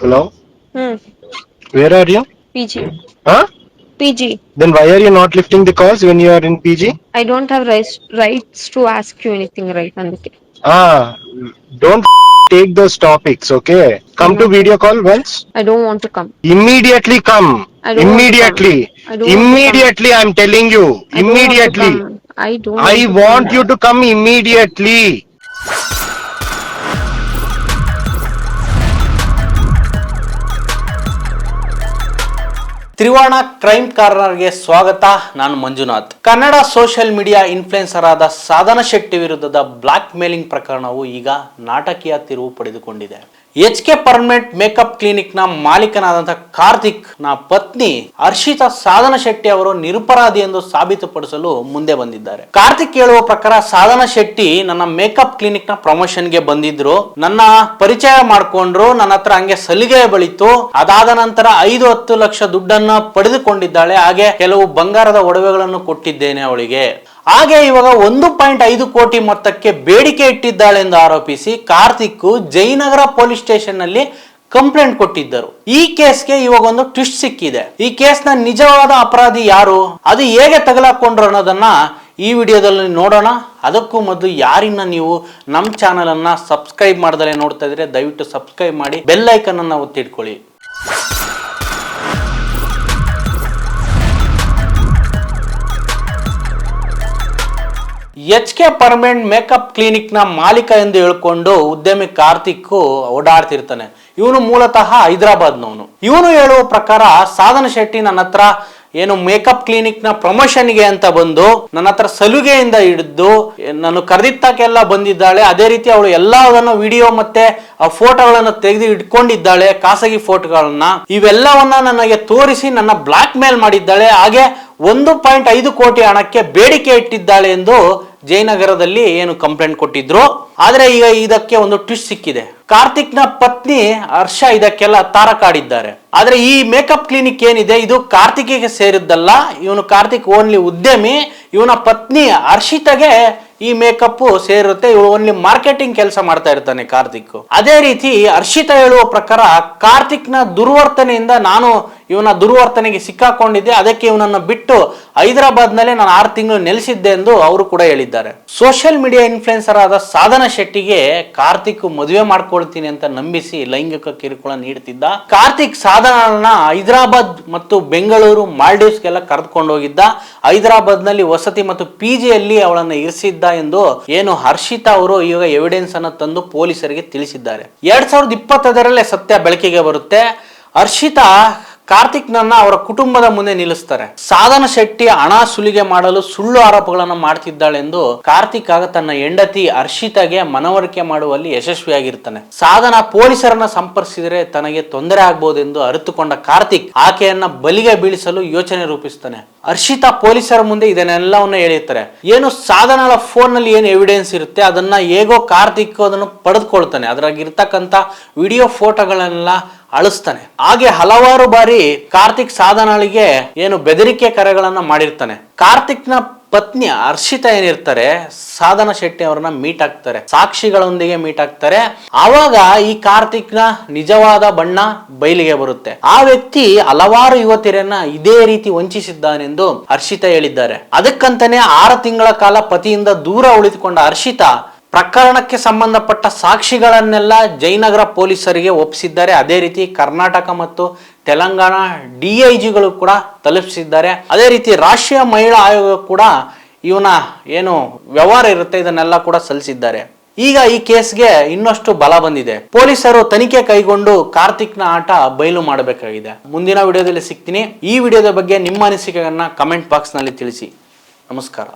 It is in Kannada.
Hello? Hmm. Where are you? PG. Huh? PG. Then why are you not lifting the calls when you are in PG? I don't have rights to ask you anything right now. Ah, don't take those topics, okay? Come to Okay. video call once. I don't want to come. Immediately come. I don't want to come. Immediately. I don't want to come. Immediately, I'm telling you. I don't want to Immediately. come. I don't I want to come. want you to come immediately. ತ್ರಿವರ್ಣ ಕ್ರೈಮ್ ಕಾರ್ನರ್ಗೆ ಸ್ವಾಗತ. ನಾನು Manjunath. Kannada social media influencer ಆದ ಸಾಧನ ಶೆಟ್ಟಿ ವಿರುದ್ಧದ ಬ್ಲಾಕ್ ಮೇಲಿಂಗ್ ಪ್ರಕರಣವು ಈಗ ನಾಟಕೀಯ ತಿರುವು ಪಡೆದುಕೊಂಡಿದೆ. HK ಪರ್ಮನೆಂಟ್ ಮೇಕಪ್ ಕ್ಲಿನಿಕ್ ನ ಮಾಲೀಕನಾದಂತಹ ಕಾರ್ತಿಕ್ ನ ಪತ್ನಿ ಹರ್ಷಿತಾ ಸಾಧನ ಶೆಟ್ಟಿ ಅವರು ನಿರಪರಾಧಿ ಎಂದು ಸಾಬೀತುಪಡಿಸಲು ಮುಂದೆ ಬಂದಿದ್ದಾರೆ. ಕಾರ್ತಿಕ್ ಹೇಳುವ ಪ್ರಕಾರ ಸಾಧನ ಶೆಟ್ಟಿ ನನ್ನ ಮೇಕಪ್ ಕ್ಲಿನಿಕ್ ನ ಪ್ರಮೋಷನ್ ಗೆ ಬಂದಿದ್ರು, ನನ್ನ ಪರಿಚಯ ಮಾಡ್ಕೊಂಡ್ರು, ನನ್ನ ಹತ್ರ ಹಂಗೆ ಸಲಿಗೆ ಬಳಿತು. ಅದಾದ ನಂತರ 5-10 ಲಕ್ಷ ದುಡ್ಡನ್ನ ಪಡೆದುಕೊಂಡಿದ್ದಾಳೆ. ಹಾಗೆ ಕೆಲವು ಬಂಗಾರದ ಒಡವೆಗಳನ್ನು ಕೊಟ್ಟಿದ್ದೇನೆ ಅವಳಿಗೆ. ಹಾಗೆ ಇವಾಗ 1.5 ಕೋಟಿ ಮೊತ್ತಕ್ಕೆ ಬೇಡಿಕೆ ಇಟ್ಟಿದ್ದಾಳೆ ಎಂದು ಆರೋಪಿಸಿ ಕಾರ್ತಿಕ್ ಜಯನಗರ ಪೊಲೀಸ್ ಸ್ಟೇಷನ್ ನಲ್ಲಿ ಕಂಪ್ಲೇಂಟ್ ಕೊಟ್ಟಿದ್ದರು. ಈ ಕೇಸ್ಗೆ ಇವಾಗ ಒಂದು ಟ್ವಿಸ್ಟ್ ಸಿಕ್ಕಿದೆ. ಈ ಕೇಸ್ನ ನಿಜವಾದ ಅಪರಾಧಿ ಯಾರು, ಅದು ಹೇಗೆ ತಗಲಾಕೊಂಡ್ರು ಅನ್ನೋದನ್ನ ಈ ವಿಡಿಯೋದಲ್ಲಿ ನೋಡೋಣ. ಅದಕ್ಕೂ ಮೊದಲು ಯಾರಿನ್ನ ನೀವು ನಮ್ಮ ಚಾನಲ್ ಅನ್ನ ಸಬ್ಸ್ಕ್ರೈಬ್ ಮಾಡದಲ್ಲೇ ನೋಡ್ತಾ ಇದ್ರೆ ದಯವಿಟ್ಟು ಸಬ್ಸ್ಕ್ರೈಬ್ ಮಾಡಿ, ಬೆಲ್ ಐಕನ್ ಅನ್ನ ಒತ್ತಿಟ್ಕೊಳ್ಳಿ. HK ಪರ್ಮನೆಂಟ್ ಮೇಕಪ್ ಕ್ಲಿನಿಕ್ ನ ಮಾಲೀಕ ಎಂದು ಹೇಳ್ಕೊಂಡು ಉದ್ಯಮಿ ಕಾರ್ತಿಕ್ ಓಡಾಡ್ತಿರ್ತಾನೆ. ಇವನು ಮೂಲತಃ ಹೈದರಾಬಾದ್ನವನು. ಇವನು ಹೇಳುವ ಪ್ರಕಾರ ಸಾಧನ ಶೆಟ್ಟಿ ನನ್ನ ಹತ್ರ ಏನು ಮೇಕಪ್ ಕ್ಲಿನಿಕ್ ನ ಪ್ರಮೋಷನ್ ಗೆ ಅಂತ ಬಂದು ನನ್ನ ಹತ್ರ ಸಲುಗೆಯಿಂದ ಹಿಡಿದು ನಾನು ಕರೆದಿತ್ತಕ್ಕೆಲ್ಲ ಬಂದಿದ್ದಾಳೆ. ಅದೇ ರೀತಿ ಅವಳು ಎಲ್ಲದನ್ನು ವಿಡಿಯೋ ಮತ್ತೆ ಫೋಟೋಗಳನ್ನು ತೆಗೆದು ಇಟ್ಕೊಂಡಿದ್ದಾಳೆ, ಖಾಸಗಿ ಫೋಟೋಗಳನ್ನ. ಇವೆಲ್ಲವನ್ನ ನನಗೆ ತೋರಿಸಿ ನನ್ನ ಬ್ಲಾಕ್ ಮೇಲ್ ಮಾಡಿದ್ದಾಳೆ. ಹಾಗೆ 1.5 ಕೋಟಿ ಹಣಕ್ಕೆ ಬೇಡಿಕೆ ಇಟ್ಟಿದ್ದಾಳೆ ಎಂದು ಜಯನಗರದಲ್ಲಿ ಏನು ಕಂಪ್ಲೇಂಟ್ ಕೊಟ್ಟಿದ್ರು. ಆದ್ರೆ ಈಗ ಇದಕ್ಕೆ ಒಂದು ಟ್ವಿಸ್ಟ್ ಸಿಕ್ಕಿದೆ. ಕಾರ್ತಿಕ್ ನ ಪತ್ನಿ ಹರ್ಷ ಇದಕ್ಕೆಲ್ಲ ತಾರಕಾಡಿದ್ದಾರೆ. ಆದ್ರೆ ಈ ಮೇಕಪ್ ಕ್ಲಿನಿಕ್ ಏನಿದೆ ಇದು ಕಾರ್ತಿಕ್ಗೆ ಸೇರಿದ್ದಲ್ಲ. ಇವನು ಕಾರ್ತಿಕ್ ಓನ್ಲಿ ಉದ್ಯಮಿ. ಇವನ ಪತ್ನಿ ಹರ್ಷಿತಾಗೆ ಈ ಮೇಕಪ್ ಸೇರುತ್ತೆ. ಇವಳು ಓನ್ಲಿ ಮಾರ್ಕೆಟಿಂಗ್ ಕೆಲಸ ಮಾಡ್ತಾ ಇರ್ತಾನೆ ಕಾರ್ತಿಕ್. ಅದೇ ರೀತಿ ಹರ್ಷಿತಾ ಹೇಳುವ ಪ್ರಕಾರ ಕಾರ್ತಿಕ್ ನ ದುರ್ವರ್ತನೆಯಿಂದ ನಾನು ಇವನ ದುರ್ವರ್ತನೆಗೆ ಸಿಕ್ಕಾಕೊಂಡಿದ್ದೆ, ಅದಕ್ಕೆ ಇವನನ್ನು ಬಿಟ್ಟು ಹೈದರಾಬಾದ್ ನಲ್ಲಿ ನಾನು 6 ತಿಂಗಳು ನೆಲೆಸಿದ್ದೆ ಎಂದು ಅವರು ಕೂಡ ಹೇಳಿದ್ದಾರೆ. ಸೋಷಿಯಲ್ ಮೀಡಿಯಾ ಇನ್ಫ್ಲುಯೆನ್ಸರ್ ಆದ ಸಾಧನ ಶೆಟ್ಟಿಗೆ ಕಾರ್ತಿಕ್ ಮದುವೆ ಮಾಡ್ಕೊಳ್ತೀನಿ ಅಂತ ನಂಬಿಸಿ ಲೈಂಗಿಕ ಕಿರುಕುಳ ನೀಡುತ್ತಿದ್ದ. ಕಾರ್ತಿಕ್ ಸಾಧನನ ಹೈದರಾಬಾದ್ ಮತ್ತು ಬೆಂಗಳೂರು, ಮಾಲ್ಡೀವ್ಸ್ಗೆಲ್ಲ ಕರೆದುಕೊಂಡು ಹೋಗಿದ್ದ. ಹೈದರಾಬಾದ್ ನಲ್ಲಿ ವಸತಿ ಮತ್ತು PGಯಲ್ಲಿ ಅವಳನ್ನು ಇರಿಸಿದ್ದ ಎಂದು ಏನು ಹರ್ಷಿತಾ ಅವರು ಈಗ ಎವಿಡೆನ್ಸ್ ಅನ್ನು ತಂದು ಪೊಲೀಸರಿಗೆ ತಿಳಿಸಿದ್ದಾರೆ. 2025ರಲ್ಲೇ ಸತ್ಯ ಬೆಳಕಿಗೆ ಬರುತ್ತೆ. ಹರ್ಷಿತಾ ಕಾರ್ತಿಕ್ ನನ್ನ ಅವರ ಕುಟುಂಬದ ಮುಂದೆ ನಿಲ್ಲಿಸ್ತಾರೆ. ಸಾಧನ ಶೆಟ್ಟಿ ಹಣ ಸುಲಿಗೆ ಮಾಡಲು ಸುಳ್ಳು ಆರೋಪಗಳನ್ನು ಮಾಡ್ತಿದ್ದಾಳೆ ಎಂದು ಕಾರ್ತಿಕ್ ಆಗ ತನ್ನ ಹೆಂಡತಿ ಹರ್ಷಿತಾಗೆ ಮನವರಿಕೆ ಮಾಡುವಲ್ಲಿ ಯಶಸ್ವಿಯಾಗಿರ್ತಾನೆ. ಸಾಧನ ಪೊಲೀಸರನ್ನ ಸಂಪರ್ಕಿಸಿದರೆ ತನಗೆ ತೊಂದರೆ ಆಗ್ಬಹುದೆಂದು ಅರಿತುಕೊಂಡ ಕಾರ್ತಿಕ್ ಆಕೆಯನ್ನ ಬಲಿಗೆ ಬೀಳಿಸಲು ಯೋಚನೆ ರೂಪಿಸ್ತಾನೆ. ಹರ್ಷಿತಾ ಪೊಲೀಸರ ಮುಂದೆ ಇದನ್ನೆಲ್ಲವನ್ನ ಹೇಳಿರ್ತಾರೆ. ಏನು ಸಾಧನಗಳ ಫೋನ್ ನಲ್ಲಿ ಏನು ಎವಿಡೆನ್ಸ್ ಇರುತ್ತೆ ಅದನ್ನ ಹೇಗೋ ಕಾರ್ತಿಕ್ ಅದನ್ನು ಪಡೆದುಕೊಳ್ತಾನೆ. ಅದ್ರಾಗಿರ್ತಕ್ಕಂಥ ವಿಡಿಯೋ ಫೋಟೋಗಳನ್ನೆಲ್ಲ ಅಳಿಸ್ತಾನೆ. ಹಾಗೆ ಹಲವಾರು ಬಾರಿ ಕಾರ್ತಿಕ್ ಸಾಧನಗಳಿಗೆ ಏನು ಬೆದರಿಕೆ ಕರೆಗಳನ್ನ ಮಾಡಿರ್ತಾನೆ. ಕಾರ್ತಿಕ್ ನ ಪತ್ನಿ ಹರ್ಷಿತಾ ಏನಿರ್ತಾರೆ ಸಾಧನ ಶೆಟ್ಟಿ ಅವರನ್ನ ಮೀಟ್ ಆಗ್ತಾರೆ, ಸಾಕ್ಷಿಗಳೊಂದಿಗೆ ಮೀಟ್ ಆಗ್ತಾರೆ. ಆವಾಗ ಈ ಕಾರ್ತಿಕ್ ನ ನಿಜವಾದ ಬಣ್ಣ ಬಯಲಿಗೆ ಬರುತ್ತೆ. ಆ ವ್ಯಕ್ತಿ ಹಲವಾರು ಯುವತಿಯರನ್ನ ಇದೇ ರೀತಿ ವಂಚಿಸಿದ್ದಾನೆಂದು ಹರ್ಷಿತಾ ಹೇಳಿದ್ದಾರೆ. ಅದಕ್ಕಂತಾನೆ 6 ತಿಂಗಳ ಕಾಲ ಪತಿಯಿಂದ ದೂರ ಉಳಿದುಕೊಂಡ ಹರ್ಷಿತಾ ಪ್ರಕರಣಕ್ಕೆ ಸಂಬಂಧಪಟ್ಟ ಸಾಕ್ಷಿಗಳನ್ನೆಲ್ಲ ಜಯನಗರ ಪೊಲೀಸರಿಗೆ ಒಪ್ಪಿಸಿದ್ದಾರೆ. ಅದೇ ರೀತಿ ಕರ್ನಾಟಕ ಮತ್ತು ತೆಲಂಗಾಣ DIGಗಳು ಕೂಡ ತಲುಪಿಸಿದ್ದಾರೆ. ಅದೇ ರೀತಿ ರಾಷ್ಟ್ರೀಯ ಮಹಿಳಾ ಆಯೋಗ ಕೂಡ ಇವನ ಏನು ವ್ಯವಹಾರ ಇರುತ್ತೆ ಇದನ್ನೆಲ್ಲ ಕೂಡ ಸಲ್ಲಿಸಿದ್ದಾರೆ. ಈಗ ಈ ಕೇಸ್ಗೆ ಇನ್ನಷ್ಟು ಬಲ ಬಂದಿದೆ. ಪೊಲೀಸರು ತನಿಖೆ ಕೈಗೊಂಡು ಕಾರ್ತಿಕ್ನ ಆಟ ಬಯಲು ಮಾಡಬೇಕಾಗಿದೆ. ಮುಂದಿನ ವಿಡಿಯೋದಲ್ಲಿ ಸಿಗ್ತೀನಿ. ಈ ವಿಡಿಯೋದ ಬಗ್ಗೆ ನಿಮ್ಮ ಅನಿಸಿಕೆಯನ್ನ ಕಮೆಂಟ್ ಬಾಕ್ಸ್ ನಲ್ಲಿ ತಿಳಿಸಿ. ನಮಸ್ಕಾರ.